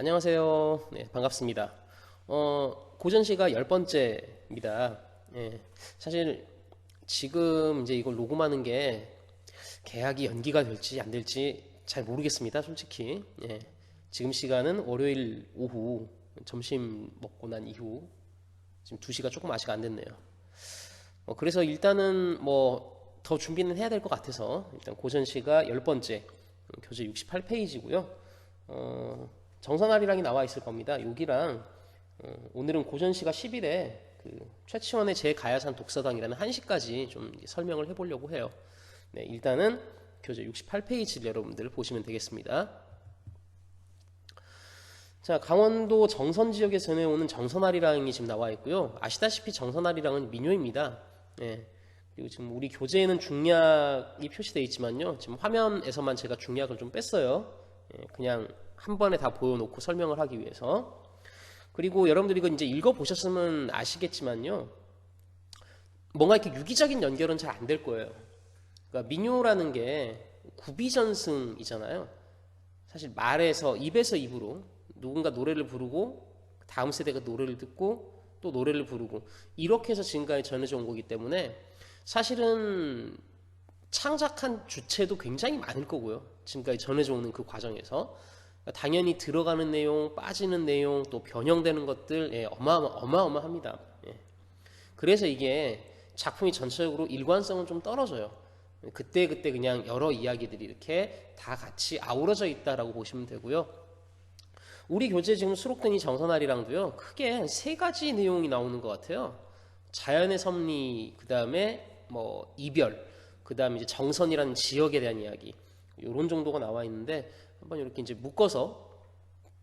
안녕하세요. 네, 반갑습니다. 고전시가 10번째입니다. 예, 사실 지금 이제 이걸 녹음하는 게 계약이 연기가 될지 안 될지 잘 모르겠습니다. 솔직히. 예, 지금 시간은 월요일 오후 점심 먹고 난 이후 지금 2시가 조금 아직 안 됐네요. 그래서 일단은 뭐 더 준비는 해야 될 것 같아서 일단 고전시가 10번째 교재 68페이지고요. 정선아리랑이 나와 있을 겁니다. 여기랑 오늘은 고전시가 10일에 그 최치원의 제가야산 독서당이라는 한시까지 좀 설명을 해보려고 해요. 네, 일단은 교재 68페이지를 여러분들 보시면 되겠습니다. 자, 강원도 정선 지역에 전해오는 정선아리랑이 지금 나와 있고요. 아시다시피 정선아리랑은 민요입니다. 네, 그리고 지금 우리 교재에는 중략이 표시되어 있지만요. 지금 화면에서만 제가 중략을 좀 뺐어요. 그냥 한 번에 다 보여놓고 설명을 하기 위해서. 그리고 여러분들이 이거 이제 읽어보셨으면 아시겠지만요. 뭔가 이렇게 유기적인 연결은 잘 안 될 거예요. 그러니까 민요라는 게 구비전승이잖아요. 사실 말에서, 입에서 입으로 누군가 노래를 부르고 다음 세대가 노래를 듣고 또 노래를 부르고 이렇게 해서 지금까지 전해져 온 거기 때문에 사실은 창작한 주체도 굉장히 많을 거고요. 지금까지 전해져 오는 그 과정에서 당연히 들어가는 내용, 빠지는 내용, 또 변형되는 것들 어마어마합니다. 예. 그래서 이게 작품이 전체적으로 일관성은 좀 떨어져요. 그때 그냥 여러 이야기들이 이렇게 다 같이 아우러져 있다라고 보시면 되고요. 우리 교재 지금 수록된 이 정선아리랑도요, 크게 3가지 내용이 나오는 것 같아요. 자연의 섭리, 그 다음에 뭐 이별, 그 다음에 이제 정선이라는 지역에 대한 이야기, 이런 정도가 나와 있는데 한번 이렇게 이제 묶어서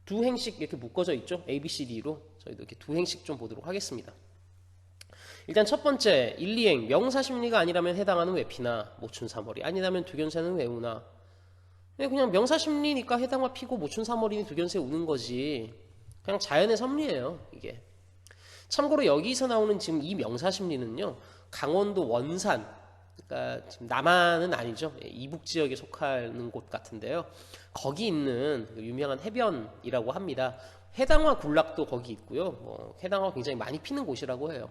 두 행씩 이렇게 묶어져 있죠. A, B, C, D로 저희도 이렇게 두 행씩 좀 보도록 하겠습니다. 일단 첫 번째 1, 2행 명사심리가 아니라면 해당하는 외피나 모춘사머리 아니라면 두견새는 왜 우나. 그냥 명사심리니까 해당화 피고 모춘사머리니 두견새 우는 거지. 그냥 자연의 섭리예요 이게. 참고로 여기서 나오는 지금 이 명사심리는요, 강원도 원산, 그러니까 지금 남한은 아니죠. 이북 지역에 속하는 곳 같은데요. 거기 있는 유명한 해변이라고 합니다. 해당화 군락도 거기 있고요. 해당화 굉장히 많이 피는 곳이라고 해요.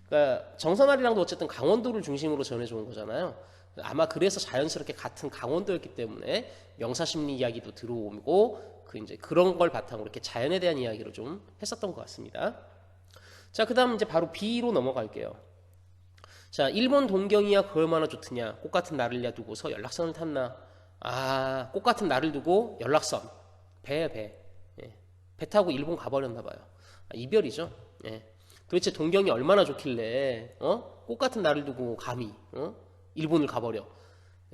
그러니까 정선아리랑도 어쨌든 강원도를 중심으로 전해져 온 거잖아요. 아마 그래서 자연스럽게 같은 강원도였기 때문에 명사심리 이야기도 들어오고 이제 그런 걸 바탕으로 이렇게 자연에 대한 이야기를 좀 했었던 것 같습니다. 자, 그 다음 이제 바로 B로 넘어갈게요. 자, 일본 동경이야 그 얼마나 좋드냐. 꽃 같은 나를 두고서 연락선을 탔나. 아, 꽃 같은 나를 두고 연락선. 배. 예. 배 타고 일본 가버렸나 봐요. 이별이죠. 예. 도대체 동경이 얼마나 좋길래 꽃 같은 나를 두고 감히 일본을 가버려.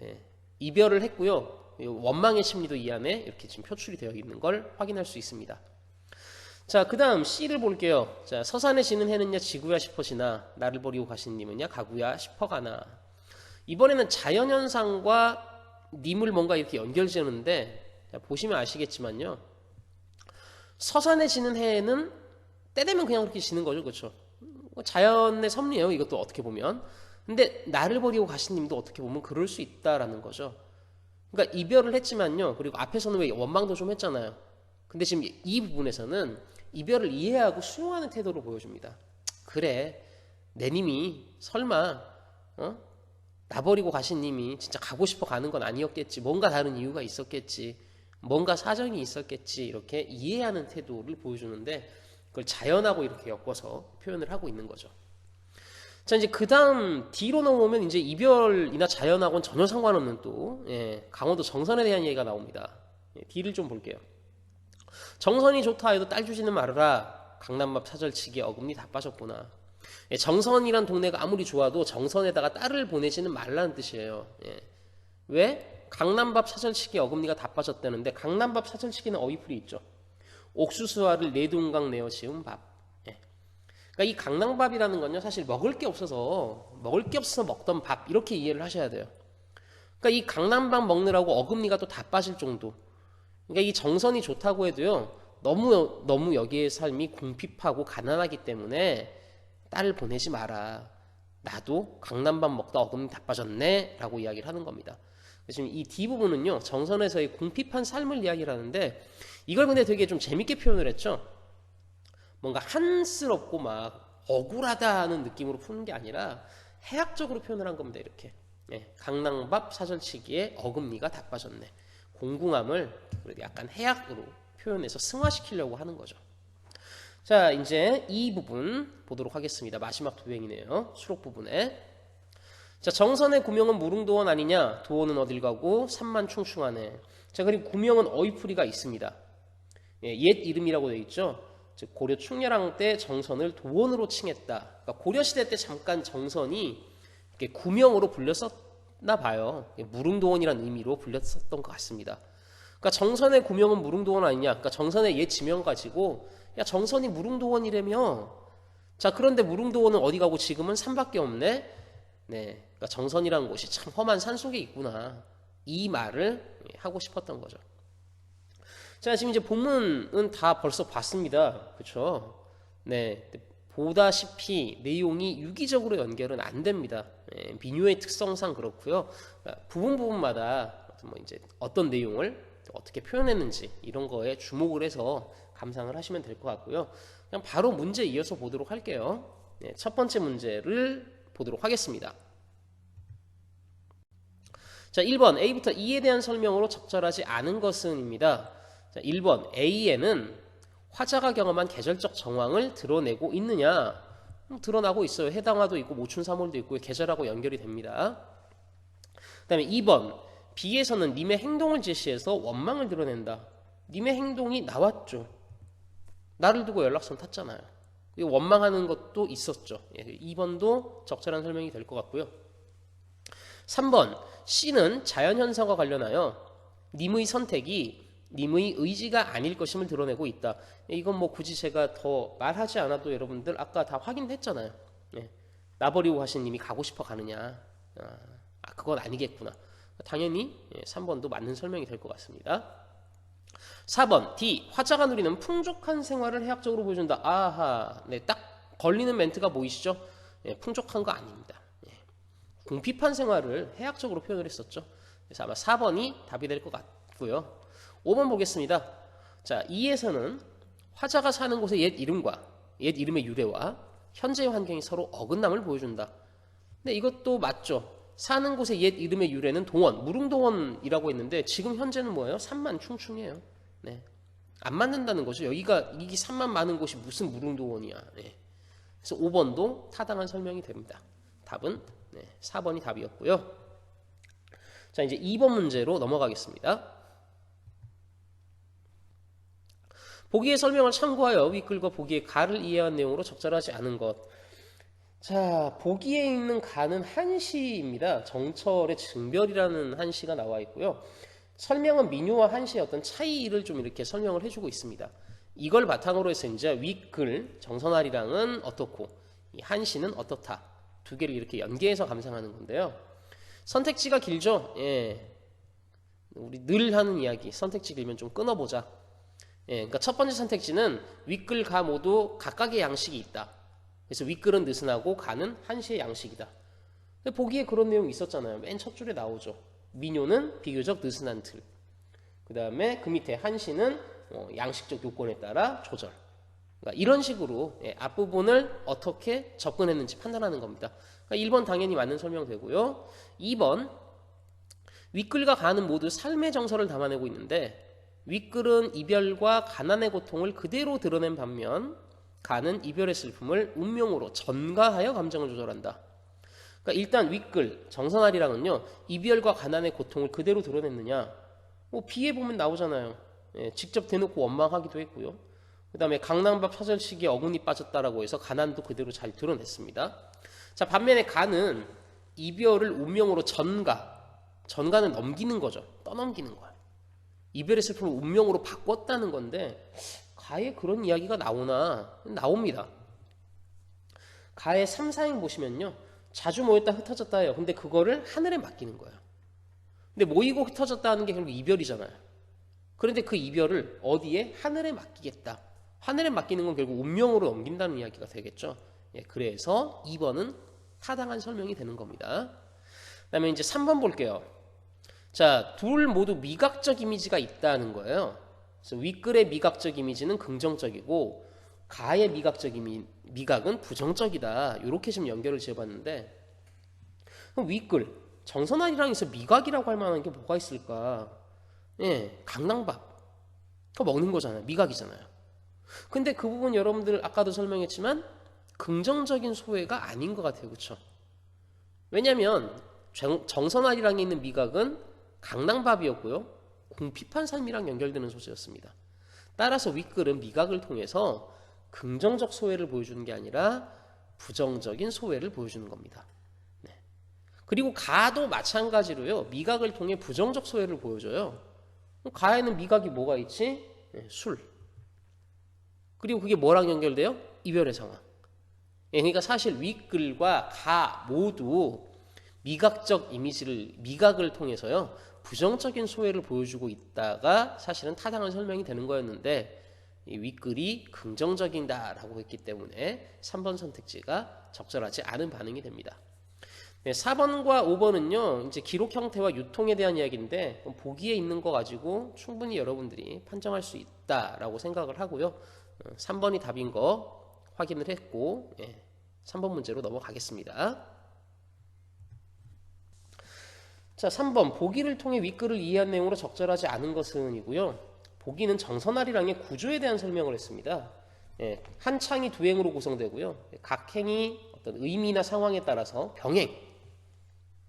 예. 이별을 했고요. 원망의 심리도 이 안에 이렇게 지금 표출이 되어 있는 걸 확인할 수 있습니다. 자, 그 다음 C를 볼게요. 자, 서산에 지는 해는야 지구야 싶어지나 나를 버리고 가신 님은야 가구야 싶어가나. 이번에는 자연현상과 님을 뭔가 이렇게 연결지었는데, 자, 보시면 아시겠지만요, 서산에 지는 해는 때 되면 그냥 그렇게 지는 거죠. 그렇죠? 자연의 섭리예요 이것도 어떻게 보면. 근데 나를 버리고 가신 님도 어떻게 보면 그럴 수 있다라는 거죠. 그러니까 이별을 했지만요, 그리고 앞에서는 왜 원망도 좀 했잖아요. 근데 지금 이 부분에서는 이별을 이해하고 수용하는 태도를 보여줍니다. 그래, 내 님이 설마 나 버리고 가신 님이 진짜 가고 싶어 가는 건 아니었겠지. 뭔가 다른 이유가 있었겠지. 뭔가 사정이 있었겠지. 이렇게 이해하는 태도를 보여주는데 그걸 자연하고 이렇게 엮어서 표현을 하고 있는 거죠. 자, 이제 그 다음 D로 넘어오면 이제 이별이나 자연하고는 전혀 상관없는 또 강원도 정선에 대한 얘기가 나옵니다. D를 좀 볼게요. 정선이 좋다 해도 딸 주지는 말아라. 강남밥 사절치기 어금니 다 빠졌구나. 정선이란 동네가 아무리 좋아도 정선에다가 딸을 보내지는 말라는 뜻이에요. 왜? 강남밥 사절치기 어금니가 다 빠졌다는데, 강남밥 사절치기는 어휘풀이 있죠. 옥수수알을 4둥강 내어 지은 밥. 그러니까 이 강남밥이라는 건요, 사실 먹을 게 없어서 먹던 밥, 이렇게 이해를 하셔야 돼요. 그러니까 이 강남밥 먹느라고 어금니가 또 다 빠질 정도. 그러니까 이 정선이 좋다고 해도요, 너무 여기의 삶이 궁핍하고 가난하기 때문에 딸을 보내지 마라. 나도 강남밥 먹다 어금니 다 빠졌네 라고 이야기를 하는 겁니다. 지금 이 D 부분은요, 정선에서의 궁핍한 삶을 이야기를 하는데, 이걸 근데 되게 좀 재밌게 표현을 했죠. 뭔가 한스럽고 막 억울하다 하는 느낌으로 푸는 게 아니라 해학적으로 표현을 한 겁니다. 이렇게. 강낭밥 사절치기에 어금니가 다 빠졌네. 공궁함을 약간 해학으로 표현해서 승화시키려고 하는 거죠. 자, 이제 이 부분 보도록 하겠습니다. 마지막 도형이네요. 수록 부분에. 자, 정선의 구명은 무릉도원 아니냐? 도원은 어딜 가고 산만 충충하네. 자, 그리고 구명은 어이풀이가 있습니다. 옛 이름이라고 되어 있죠. 즉 고려 충렬왕 때 정선을 도원으로 칭했다. 그러니까 고려 시대 때 잠깐 정선이 이렇게 구명으로 불렸었나 봐요. 무릉도원이라는 의미로 불렸었던 것 같습니다. 그러니까 정선의 구명은 무릉도원 아니냐? 그러니까 정선의 옛 지명 가지고 야 정선이 무릉도원이라며. 자, 그런데 무릉도원은 어디 가고 지금은 산밖에 없네. 네, 그러니까 정선이라는 곳이 참 험한 산 속에 있구나. 이 말을 하고 싶었던 거죠. 자, 지금 이제 본문은 다 벌써 봤습니다. 그렇죠? 네, 보다시피 내용이 유기적으로 연결은 안 됩니다. 민요의 특성상 그렇고요. 그러니까 부분마다 뭐 이제 어떤 내용을 어떻게 표현했는지 이런 거에 주목을 해서 감상을 하시면 될 것 같고요. 그냥 바로 문제 이어서 보도록 할게요. 네, 첫 번째 문제를 보도록 하겠습니다. 자, 1번 A부터 E에 대한 설명으로 적절하지 않은 것은입니다. 자, 1번 A에는 화자가 경험한 계절적 정황을 드러내고 있느냐? 드러나고 있어요. 해당화도 있고 모춘사몰도 있고 계절하고 연결이 됩니다. 그 다음에 2번 B에서는 님의 행동을 제시해서 원망을 드러낸다. 님의 행동이 나왔죠. 나를 두고 연락선 탔잖아요. 원망하는 것도 있었죠. 2번도 적절한 설명이 될 것 같고요. 3번 C는 자연현상과 관련하여 님의 선택이 님의 의지가 아닐 것임을 드러내고 있다. 이건 뭐 굳이 제가 더 말하지 않아도 여러분들 아까 다 확인했잖아요. 나버리고 가신 님이 가고 싶어 가느냐. 그건 아니겠구나. 당연히 3번도 맞는 설명이 될 것 같습니다. 4번 D 화자가 누리는 풍족한 생활을 해학적으로 보여준다. 아하, 네, 딱 걸리는 멘트가 보이시죠? 풍족한 거 아닙니다. 궁핍한 생활을 해학적으로 표현을 했었죠. 그래서 아마 4번이 답이 될 것 같고요. 5번 보겠습니다. 자, 2에서는 화자가 사는 곳의 옛 이름과 옛 이름의 유래와 현재의 환경이 서로 어긋남을 보여준다. 근데 이것도 맞죠. 사는 곳의 옛 이름의 유래는 동원, 무릉도원이라고 했는데 지금 현재는 뭐예요? 산만 충충이에요. 네. 안 맞는다는 거죠. 이게 산만 많은 곳이 무슨 무릉도원이야. 네. 그래서 5번도 타당한 설명이 됩니다. 답은 4번이 답이었고요. 자, 이제 2번 문제로 넘어가겠습니다. 보기의 설명을 참고하여 윗글과 보기의 가를 이해한 내용으로 적절하지 않은 것. 자, 보기에 있는 가는 한시입니다. 정철의 증별이라는 한시가 나와 있고요. 설명은 민요와 한시의 어떤 차이를 좀 이렇게 설명을 해주고 있습니다. 이걸 바탕으로 해서 이제 윗글 정선아리랑은 어떻고 이 한시는 어떻다. 두 개를 이렇게 연계해서 감상하는 건데요. 선택지가 길죠. 우리 늘 하는 이야기. 선택지 길면 좀 끊어보자. 그러니까 첫 번째 선택지는 윗글 가 모두 각각의 양식이 있다. 그래서 윗글은 느슨하고 가는 한시의 양식이다. 보기에 그런 내용이 있었잖아요. 맨 첫 줄에 나오죠. 민요는 비교적 느슨한 틀. 그 다음에 그 밑에 한시는 양식적 요건에 따라 조절. 그러니까 이런 식으로 앞부분을 어떻게 접근했는지 판단하는 겁니다. 그러니까 1번 당연히 맞는 설명되고요. 2번 윗글과 가는 모두 삶의 정서를 담아내고 있는데 윗글은 이별과 가난의 고통을 그대로 드러낸 반면 가는 이별의 슬픔을 운명으로 전가하여 감정을 조절한다. 그러니까 일단 윗글 정선아리랑은요 이별과 가난의 고통을 그대로 드러냈느냐? 비에 보면 나오잖아요. 직접 대놓고 원망하기도 했고요. 그 다음에 강낭밥 사절치기에 어금니 빠졌다라고 해서 가난도 그대로 잘 드러냈습니다. 자, 반면에 가는 이별을 운명으로 전가는 넘기는 거죠. 떠넘기는 거예요. 이별의 슬픔을 운명으로 바꿨다는 건데 가에 그런 이야기가 나옵니다. 가의 3, 4행 보시면요. 자주 모였다 흩어졌다 해요. 근데 그거를 하늘에 맡기는 거예요. 근데 모이고 흩어졌다 하는 게 결국 이별이잖아요. 그런데 그 이별을 어디에? 하늘에 맡기겠다. 하늘에 맡기는 건 결국 운명으로 넘긴다는 이야기가 되겠죠. 그래서 2번은 타당한 설명이 되는 겁니다. 그 다음에 이제 3번 볼게요. 자, 둘 모두 미각적 이미지가 있다는 거예요. 그래서 윗글의 미각적 이미지는 긍정적이고 가의 미각은 부정적이다. 이렇게 지금 연결을 지어봤는데, 그럼 윗글 정선아리랑에서 미각이라고 할 만한 게 뭐가 있을까? 예, 강낭밥. 그거 먹는 거잖아요. 미각이잖아요. 근데 그 부분 여러분들 아까도 설명했지만 긍정적인 소외가 아닌 것 같아요. 그렇죠? 왜냐하면 정선아리랑에 있는 미각은 강낭밥이었고요. 궁핍한 삶이랑 연결되는 소재였습니다. 따라서 윗글은 미각을 통해서 긍정적 소외를 보여주는 게 아니라 부정적인 소외를 보여주는 겁니다. 네. 그리고 가도 마찬가지로요. 미각을 통해 부정적 소외를 보여줘요. 가에는 미각이 뭐가 있지? 네, 술. 그리고 그게 뭐랑 연결돼요? 이별의 상황. 예, 그러니까 사실 윗글과 가 모두 미각적 미각을 통해서요. 부정적인 소외를 보여주고 있다가 사실은 타당한 설명이 되는 거였는데, 이 윗글이 긍정적이다라고 했기 때문에 3번 선택지가 적절하지 않은 반응이 됩니다. 네, 4번과 5번은요, 이제 기록 형태와 유통에 대한 이야기인데, 보기에 있는 거 가지고 충분히 여러분들이 판정할 수 있다라고 생각을 하고요. 3번이 답인 거 확인을 했고, 3번 문제로 넘어가겠습니다. 자, 3번 보기를 통해 윗글을 이해한 내용으로 적절하지 않은 것은 이고요. 보기는 정선아리랑의 구조에 대한 설명을 했습니다. 한 창이 두 행으로 구성되고요. 각 행이 어떤 의미나 상황에 따라서 병행,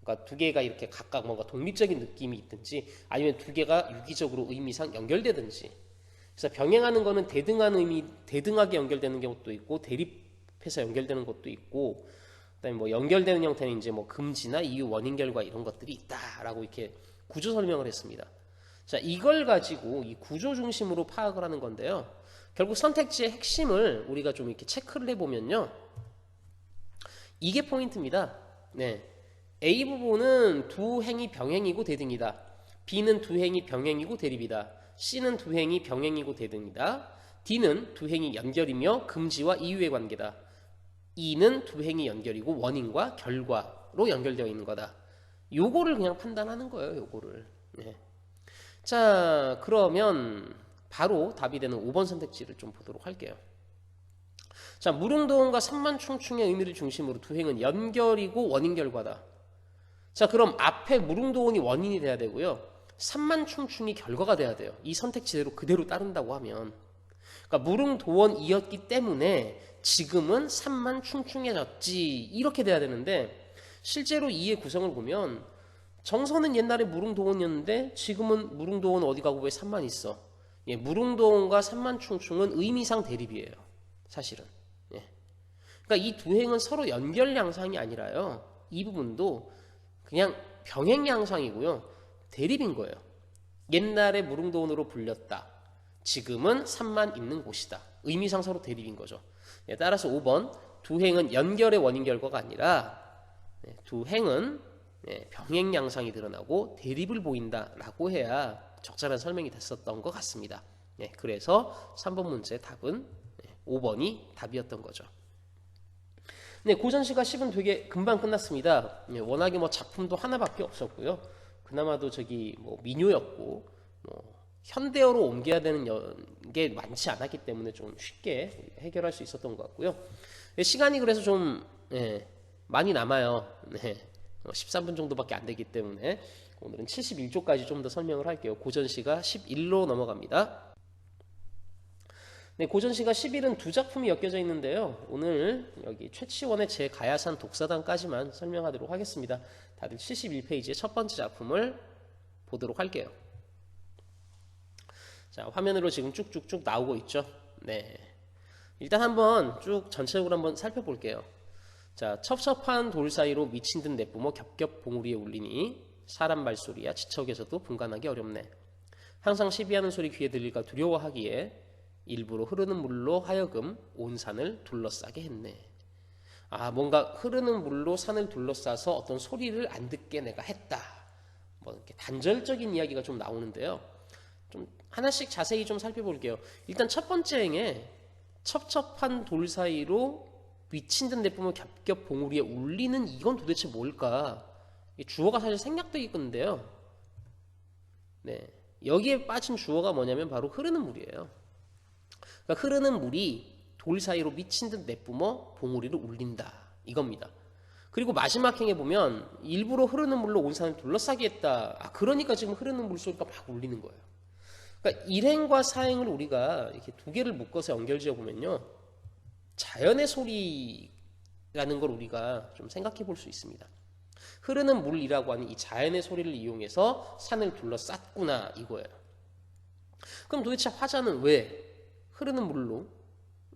그러니까 두 개가 이렇게 각각 뭔가 독립적인 느낌이 있든지 아니면 두 개가 유기적으로 의미상 연결되든지. 그래서 병행하는 거는 대등하게 연결되는 것도 있고 대립해서 연결되는 것도 있고, 그다음에 뭐 연결되는 형태는 이제 뭐 금지나 이유, 원인, 결과 이런 것들이 있다라고 이렇게 구조 설명을 했습니다. 자, 이걸 가지고 이 구조 중심으로 파악을 하는 건데요. 결국 선택지의 핵심을 우리가 좀 이렇게 체크를 해보면요. 이게 포인트입니다. 네. A 부분은 두 행이 병행이고 대등이다. B는 두 행이 병행이고 대립이다. C는 두 행이 병행이고 대등이다. D는 두 행이 연결이며 금지와 이유의 관계다. E는 두 행이 연결이고 원인과 결과로 연결되어 있는 거다. 요거를 그냥 판단하는 거예요. 요거를. 네. 자, 그러면 바로 답이 되는 5번 선택지를 좀 보도록 할게요. 자, 무릉도원과 산만충충의 의미를 중심으로 두 행은 연결이고 원인 결과다. 자, 그럼 앞에 무릉도원이 원인이 돼야 되고요. 산만충충이 결과가 돼야 돼요. 이 선택지대로 그대로 따른다고 하면. 그러니까 무릉도원이었기 때문에 지금은 산만충충해졌지. 이렇게 돼야 되는데 실제로 이의 구성을 보면 정선은 옛날에 무릉도원이었는데 지금은 무릉도원 어디 가고 왜 산만 있어? 예, 무릉도원과 산만충충은 의미상 대립이에요. 사실은. 예. 그러니까 이 두 행은 서로 연결 양상이 아니라요. 이 부분도 그냥 병행 양상이고요. 대립인 거예요. 옛날에 무릉도원으로 불렸다. 지금은 산만 있는 곳이다. 의미상 서로 대립인 거죠. 예, 따라서 5번 두 행은 연결의 원인 결과가 아니라 두 행은 병행 양상이 드러나고 대립을 보인다라고 해야 적절한 설명이 됐었던 것 같습니다. 그래서 3번 문제 답은 5번이 답이었던 거죠. 네, 고전시가 10은 되게 금방 끝났습니다. 워낙에 뭐 작품도 하나밖에 없었고요. 그나마도 저기 뭐 민요였고 현대어로 옮겨야 되는 게 많지 않았기 때문에 좀 쉽게 해결할 수 있었던 것 같고요. 시간이 그래서 좀 많이 남아요. 13분 정도밖에 안 되기 때문에 오늘은 71조까지 좀 더 설명을 할게요. 고전시가 11로 넘어갑니다. 네, 고전시가 11은 두 작품이 엮여져 있는데요. 오늘 여기 최치원의 제가야산 독사단까지만 설명하도록 하겠습니다. 다들 71페이지의 첫 번째 작품을 보도록 할게요. 자, 화면으로 지금 쭉쭉쭉 나오고 있죠. 네, 일단 한번 쭉 전체적으로 한번 살펴볼게요. 자, 첩첩한 돌 사이로 미친 듯 내뿜어 겹겹 봉우리에 울리니 사람 말소리야 지척에서도 분간하기 어렵네. 항상 시비하는 소리 귀에 들릴까 두려워하기에 일부러 흐르는 물로 하여금 온 산을 둘러싸게 했네. 아, 뭔가 흐르는 물로 산을 둘러싸서 어떤 소리를 안 듣게 내가 했다. 뭐 이렇게 단절적인 이야기가 좀 나오는데요. 좀 하나씩 자세히 좀 살펴볼게요. 일단 첫 번째 행에 첩첩한 돌 사이로 미친 듯 내뿜어 겹겹 봉우리에 울리는 이건 도대체 뭘까? 주어가 사실 생략되어 있건데요. 네, 여기에 빠진 주어가 뭐냐면 바로 흐르는 물이에요. 그러니까 흐르는 물이 돌 사이로 미친 듯 내뿜어 봉우리를 울린다 이겁니다. 그리고 마지막 행에 보면 일부러 흐르는 물로 온 산을 둘러싸게 했다. 그러니까 지금 흐르는 물소리가 막 울리는 거예요. 그러니까 일행과 사행을 우리가 이렇게 두 개를 묶어서 연결지어 보면요, 자연의 소리라는 걸 우리가 좀 생각해 볼 수 있습니다. 흐르는 물이라고 하는 이 자연의 소리를 이용해서 산을 둘러쌌구나 이거예요. 그럼 도대체 화자는 왜 흐르는 물로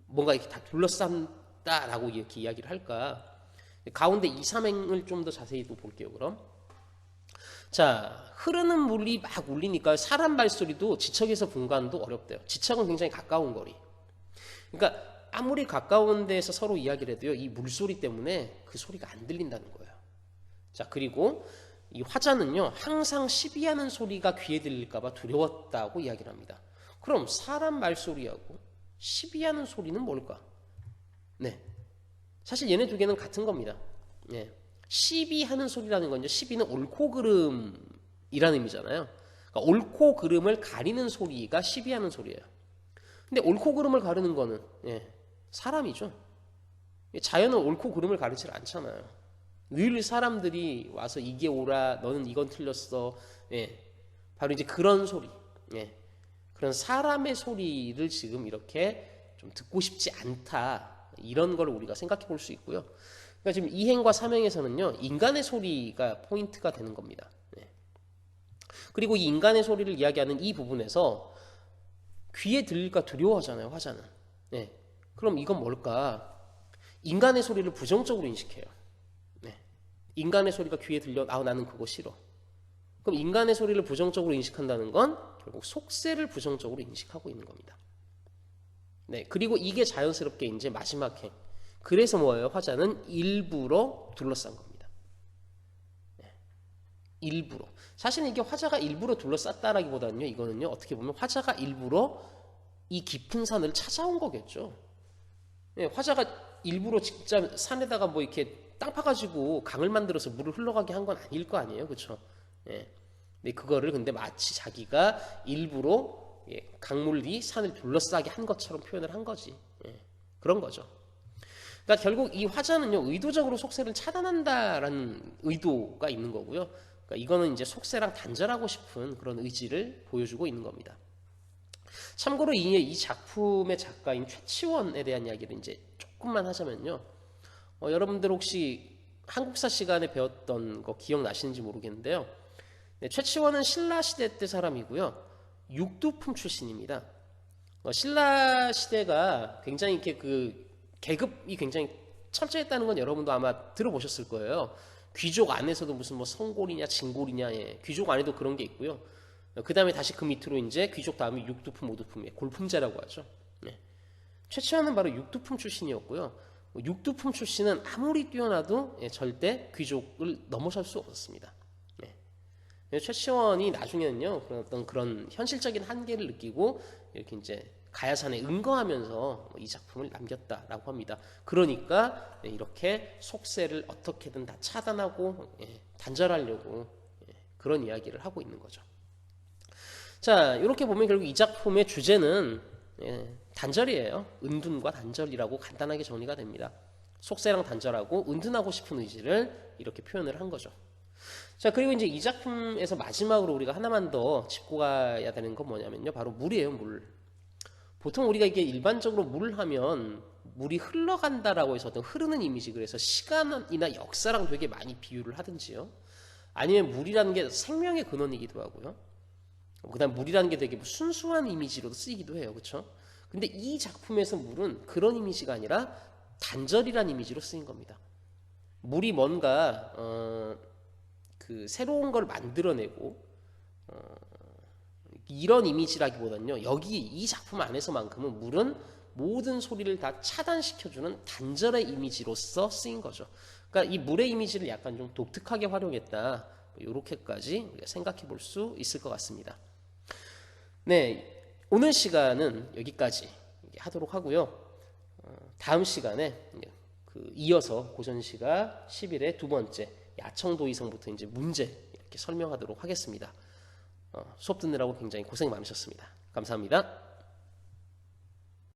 뭔가 이렇게 다 둘러싼다라고 이렇게 이야기를 할까? 가운데 2, 3행을 좀 더 자세히 또 볼게요. 그럼 자, 흐르는 물이 막 울리니까 사람 발소리도 지척에서 분간도 어렵대요. 지척은 굉장히 가까운 거리. 그러니까 아무리 가까운 데에서 서로 이야기를 해도요, 이 물소리 때문에 그 소리가 안 들린다는 거예요. 자, 그리고 이 화자는요, 항상 시비하는 소리가 귀에 들릴까봐 두려웠다고 이야기를 합니다. 그럼 사람 말소리하고 시비하는 소리는 뭘까? 네, 사실 얘네 두 개는 같은 겁니다. 예. 시비하는 소리라는 건요, 시비는 옳고 그름이라는 의미잖아요. 그러니까 옳고 그름을 가리는 소리가 시비하는 소리예요. 근데 옳고 그름을 가르는 거는 사람이죠. 자연은 옳고 그름을 가르치지 않잖아요. 늘 사람들이 와서 이게 옳아, 너는 이건 틀렸어. 바로 이제 그런 소리, 그런 사람의 소리를 지금 이렇게 좀 듣고 싶지 않다. 이런 걸 우리가 생각해 볼 수 있고요. 그러니까 지금 2행과 3행에서는요, 인간의 소리가 포인트가 되는 겁니다. 그리고 이 인간의 소리를 이야기하는 이 부분에서 귀에 들릴까 두려워하잖아요, 화자는. 그럼 이건 뭘까? 인간의 소리를 부정적으로 인식해요. 인간의 소리가 귀에 들려, 나는 그거 싫어. 그럼 인간의 소리를 부정적으로 인식한다는 건 결국 속세를 부정적으로 인식하고 있는 겁니다. 그리고 이게 자연스럽게 이제 마지막 행. 그래서 뭐예요? 화자는 일부러 둘러싼 겁니다. 일부러. 사실은 이게 화자가 일부러 둘러쌌다라기보다는요, 이거는요, 어떻게 보면 화자가 일부러 이 깊은 산을 찾아온 거겠죠. 화자가 일부러 진짜 산에다가 뭐 이렇게 땅 파가지고 강을 만들어서 물을 흘러가게 한 건 아닐 거 아니에요, 그렇죠? 근데 그거를 근데 마치 자기가 일부러 강물이 산을 둘러싸게 한 것처럼 표현을 한 거지. 그런 거죠. 그러니까 결국 이 화자는요, 의도적으로 속세를 차단한다라는 의도가 있는 거고요. 그러니까 이거는 이제 속세랑 단절하고 싶은 그런 의지를 보여주고 있는 겁니다. 참고로 이 작품의 작가인 최치원에 대한 이야기를 이제 조금만 하자면요. 여러분들 혹시 한국사 시간에 배웠던 거 기억나시는지 모르겠는데요. 최치원은 신라 시대 때 사람이고요. 육두품 출신입니다. 신라 시대가 굉장히 이렇게 그 계급이 굉장히 철저했다는 건 여러분도 아마 들어보셨을 거예요. 귀족 안에서도 무슨 뭐 성골이냐 진골이냐, 귀족 안에도 그런 게 있고요. 그 다음에 다시 그 밑으로 이제 귀족 다음에 육두품, 오두품, 골품제라고 하죠. 최치원은 바로 육두품 출신이었고요. 육두품 출신은 아무리 뛰어나도 절대 귀족을 넘어설 수 없었습니다. 최치원이 나중에는요, 어떤 그런 현실적인 한계를 느끼고 이렇게 이제 가야산에 응거하면서 이 작품을 남겼다라고 합니다. 그러니까 이렇게 속세를 어떻게든 다 차단하고 단절하려고 그런 이야기를 하고 있는 거죠. 자, 이렇게 보면 결국 이 작품의 주제는 단절이에요. 은둔과 단절이라고 간단하게 정리가 됩니다. 속세랑 단절하고 은둔하고 싶은 의지를 이렇게 표현을 한 거죠. 자, 그리고 이제 이 작품에서 마지막으로 우리가 하나만 더 짚고 가야 되는 건 뭐냐면요, 바로 물이에요. 물. 보통 우리가 이게 일반적으로 물 하면 물이 흘러간다라고 해서 어떤 흐르는 이미지, 그래서 시간이나 역사랑 되게 많이 비유를 하든지요, 아니면 물이라는 게 생명의 근원이기도 하고요, 그 다음 물이라는 게 되게 순수한 이미지로도 쓰이기도 해요. 그렇죠? 근데 이 작품에서 물은 그런 이미지가 아니라 단절이라는 이미지로 쓰인 겁니다. 물이 뭔가 그 새로운 걸 만들어내고 이런 이미지라기보다는요, 여기 이 작품 안에서만큼은 물은 모든 소리를 다 차단시켜주는 단절의 이미지로서 쓰인 거죠. 그러니까 이 물의 이미지를 약간 좀 독특하게 활용했다, 이렇게까지 우리가 생각해 볼 수 있을 것 같습니다. 오늘 시간은 여기까지 하도록 하고요. 다음 시간에 이어서 고전시가 10일의 두 번째 야청도의성부터 이제 문제 이렇게 설명하도록 하겠습니다. 수업 듣느라고 굉장히 고생 많으셨습니다. 감사합니다.